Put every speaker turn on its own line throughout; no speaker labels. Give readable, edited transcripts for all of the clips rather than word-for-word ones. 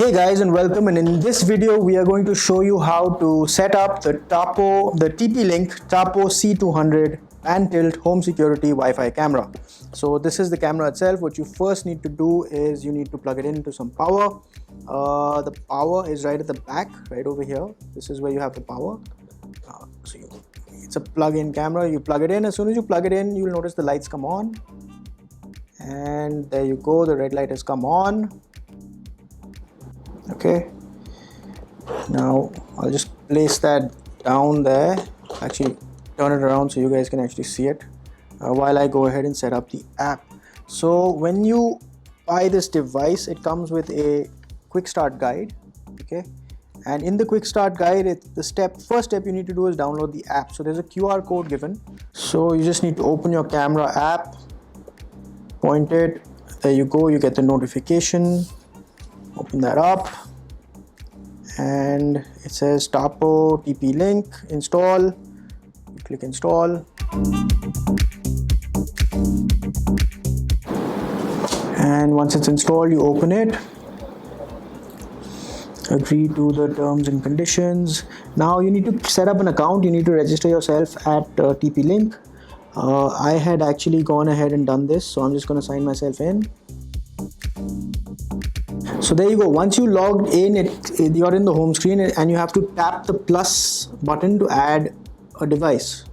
Hey guys, and welcome, and in this video we are going to show you how to set up the TP-Link Tapo C200 and tilt home security Wi-Fi camera. So this is the camera itself. What you first need to do is you need to plug it into some power. The power is right at the back, right over here. This is where you have the power. It's a plug-in camera. You plug it in. As soon as you plug it in, you'll notice the lights come on, and there you go, the red light has come on. Okay, now I'll just place that down there, actually turn it around so you guys can actually see it while I go ahead and set up the app. So when you buy this device, it comes with a quick start guide. Okay, and in the quick start guide, first step you need to do is download the app. So there's a QR code given, so you just need to open your camera app, point it, there you go, you get the notification. Open that up, and it says Tapo TP-Link install. You click install, and once it's installed, you open it, agree to the terms and conditions. Now you need to set up an account. You need to register yourself at TP-Link. I had actually gone ahead and done this, so I'm just going to sign myself in. So there you go. Once you logged in, you're in the home screen, and you have to tap the plus button to add a device.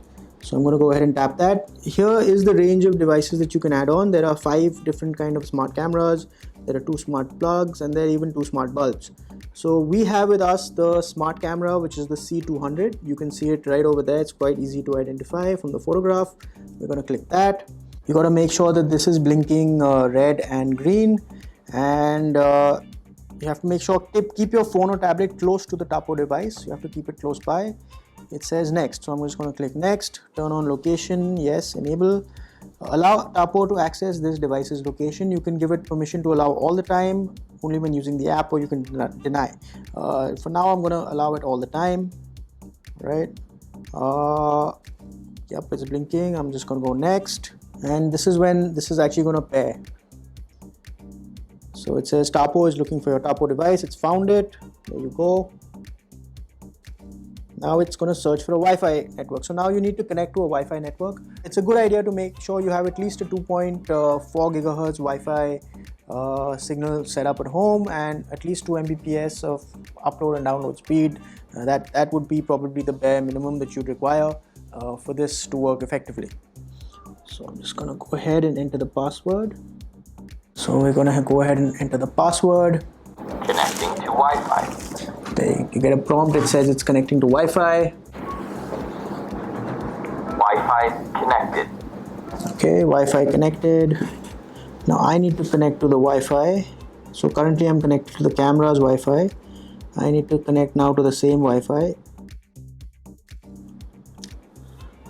So I'm going to go ahead and tap that. Here is the range of devices that you can add on. There are 5 different kind of smart cameras. There are 2 smart plugs, and there are even 2 smart bulbs. So we have with us the smart camera, which is the C200. You can see it right over there. It's quite easy to identify from the photograph. We're going to click that. You got to make sure that this is blinking red and green. And you have to make sure keep your phone or tablet close to the Tapo device. You have to keep it close by. It says next, so I'm just going to click next. Turn on location, yes, enable. Allow Tapo to access this device's location. You can give it permission to allow all the time, only when using the app, or you can deny. For now, I'm going to allow it all the time. Right? Yep, it's blinking. I'm just going to go next, and this is when this is actually going to pair. So it says Tapo is looking for your Tapo device. It's found it. There you go. Now it's going to search for a Wi-Fi network. So now you need to connect to a Wi-Fi network. It's a good idea to make sure you have at least a 2.4 gigahertz Wi-Fi signal set up at home, and at least 2 Mbps of upload and download speed. That would be probably the bare minimum that you'd require for this to work effectively. So I'm just going to go ahead and enter the password. So we're going to go ahead and enter the password.
Connecting to Wi-Fi.
There you get a prompt. It says it's connecting to Wi-Fi.
Wi-Fi connected.
Okay, Wi-Fi connected. Now I need to connect to the Wi-Fi. So currently I'm connected to the camera's Wi-Fi. I need to connect now to the same Wi-Fi.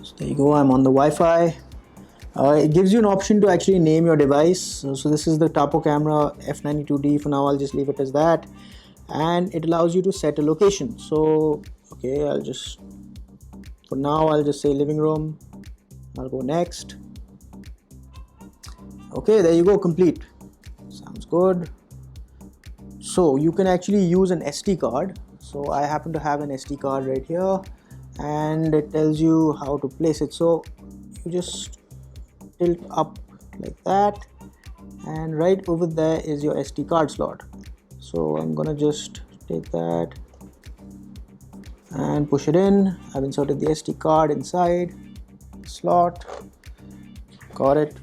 So there you go, I'm on the Wi-Fi. It gives you an option to actually name your device. So this is the Tapo camera F92D. For now, I'll just leave it as that. And it allows you to set a location. So, okay, for now, I'll just say living room. I'll go next. Okay, there you go, complete. Sounds good. So you can actually use an SD card. So I happen to have an SD card right here, and it tells you how to place it. So you just tilt up like that, and right over there is your SD card slot. So I'm gonna just take that and push it in. I've inserted the SD card inside the slot. Got it.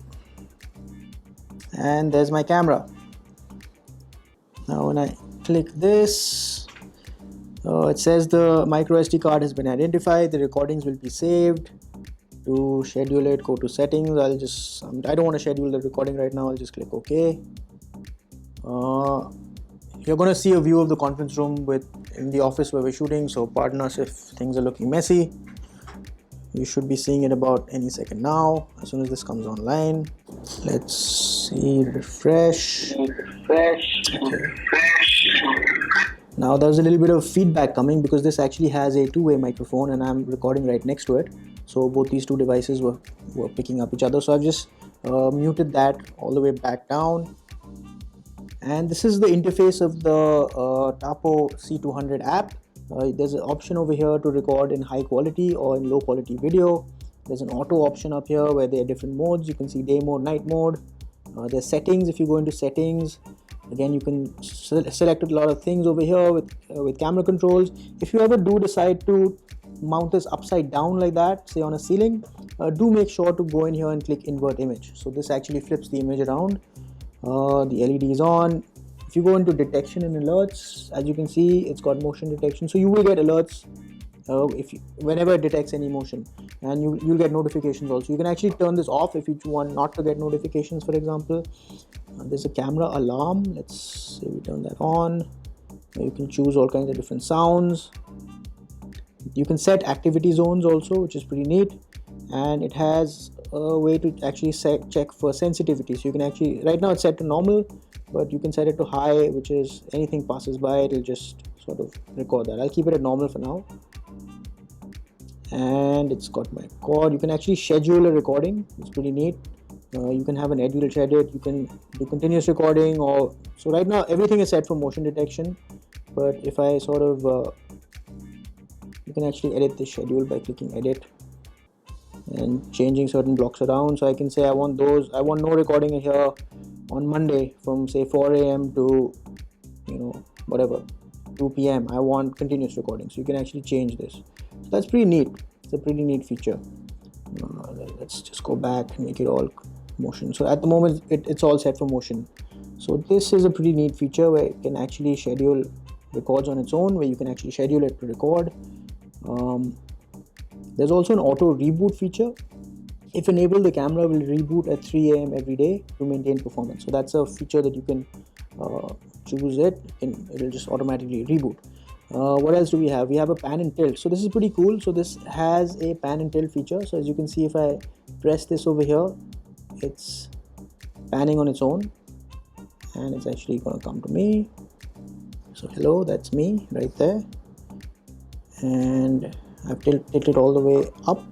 And there's my camera. Now when I click this, it says the micro SD card has been identified. The recordings will be saved. To schedule it, go to settings. I don't want to schedule the recording right now. I'll just click OK. You're going to see a view of the conference room in the office where we're shooting, so pardon us if things are looking messy. You should be seeing it about any second now, as soon as this comes online. Let's see, refresh. Okay. Now there's a little bit of feedback coming because this actually has a two-way microphone and I'm recording right next to it. So both these two devices were picking up each other. So I've just muted that all the way back down. And this is the interface of the Tapo C200 app. There's an option over here to record in high quality or in low quality video. There's an auto option up here where there are different modes. You can see day mode, night mode. There's settings. If you go into settings, again you can select a lot of things over here with camera controls. If you ever do decide to mount this upside down like that, say on a ceiling, do make sure to go in here and click invert image. So this actually flips the image around. The LED is on. If you go into detection and alerts, as you can see, it's got motion detection, so you will get alerts whenever it detects any motion, and you'll get notifications also. You can actually turn this off if you want not to get notifications, for example. There's a camera alarm. Let's say we turn that on. You can choose all kinds of different sounds. You can set activity zones also, which is pretty neat, and it has a way to actually check for sensitivity. So you can actually, right now it's set to normal, but you can set it to high, which is anything passes by, it'll just sort of record that. I'll keep it at normal for now. And it's got my record. You can actually schedule a recording. It's pretty neat. You can have an edit edit. You can do continuous recording, or so right now everything is set for motion detection. But if I sort of you can actually edit the schedule by clicking edit and changing certain blocks around. So I can say I want no recording in here on Monday from say 4 a.m. to whatever 2 p.m. I want continuous recording. So you can actually change this. So that's pretty neat. It's a pretty neat feature. Let's just go back and make it all motion. So at the moment it's all set for motion. So this is a pretty neat feature where it can actually schedule records on its own, where you can actually schedule it to record. There's also an auto reboot feature. If enabled, the camera will reboot at 3 a.m. every day to maintain performance. So that's a feature that you can choose it and it'll just automatically reboot. What else do we have? We have a pan and tilt. So this is pretty cool. So this has a pan and tilt feature. So as you can see, if I press this over here, it's panning on its own and it's actually going to come to me. So hello, that's me right there. And I've tilted it all the way up,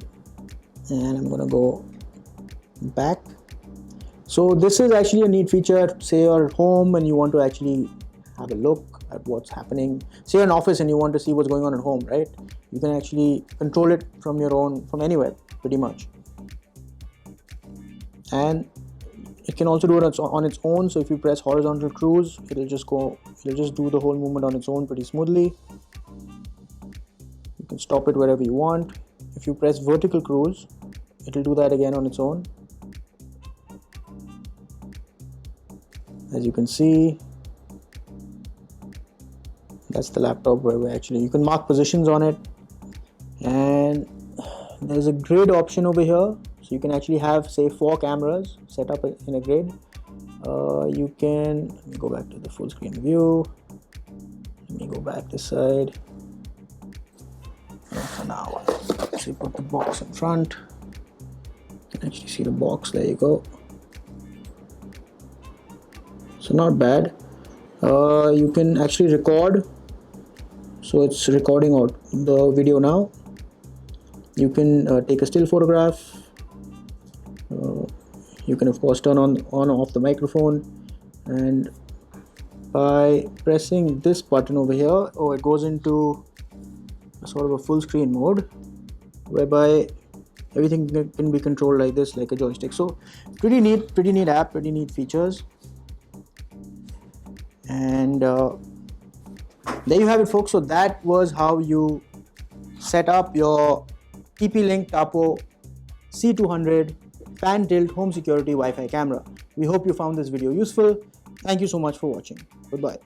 and I'm gonna go back. So this is actually a neat feature. Say you're at home and you want to actually have a look at what's happening. Say you're in an office and you want to see what's going on at home, right? You can actually control it from anywhere, pretty much. And it can also do it on its own. So if you press horizontal cruise, it'll just do the whole movement on its own pretty smoothly. You can stop it wherever you want. If you press vertical cruise, it'll do that again on its own. As you can see, that's the laptop where you can mark positions on it. And there's a grid option over here. So you can actually have say 4 cameras set up in a grid. You can, let me go back to the full screen view. Let me go back this side. And for now, so you put the box in front. You can actually see the box, there you go. So not bad. You can actually record. So it's recording out the video now. You can take a still photograph. You can of course turn on or off the microphone, and by pressing this button over here, it goes into a sort of a full screen mode, whereby everything can be controlled like this, like a joystick. So pretty neat app, pretty neat features. And there you have it, folks. So that was how you set up your TP-Link Tapo C200 pan tilt home security Wi-Fi camera. We hope you found this video useful. Thank you so much for watching. Goodbye.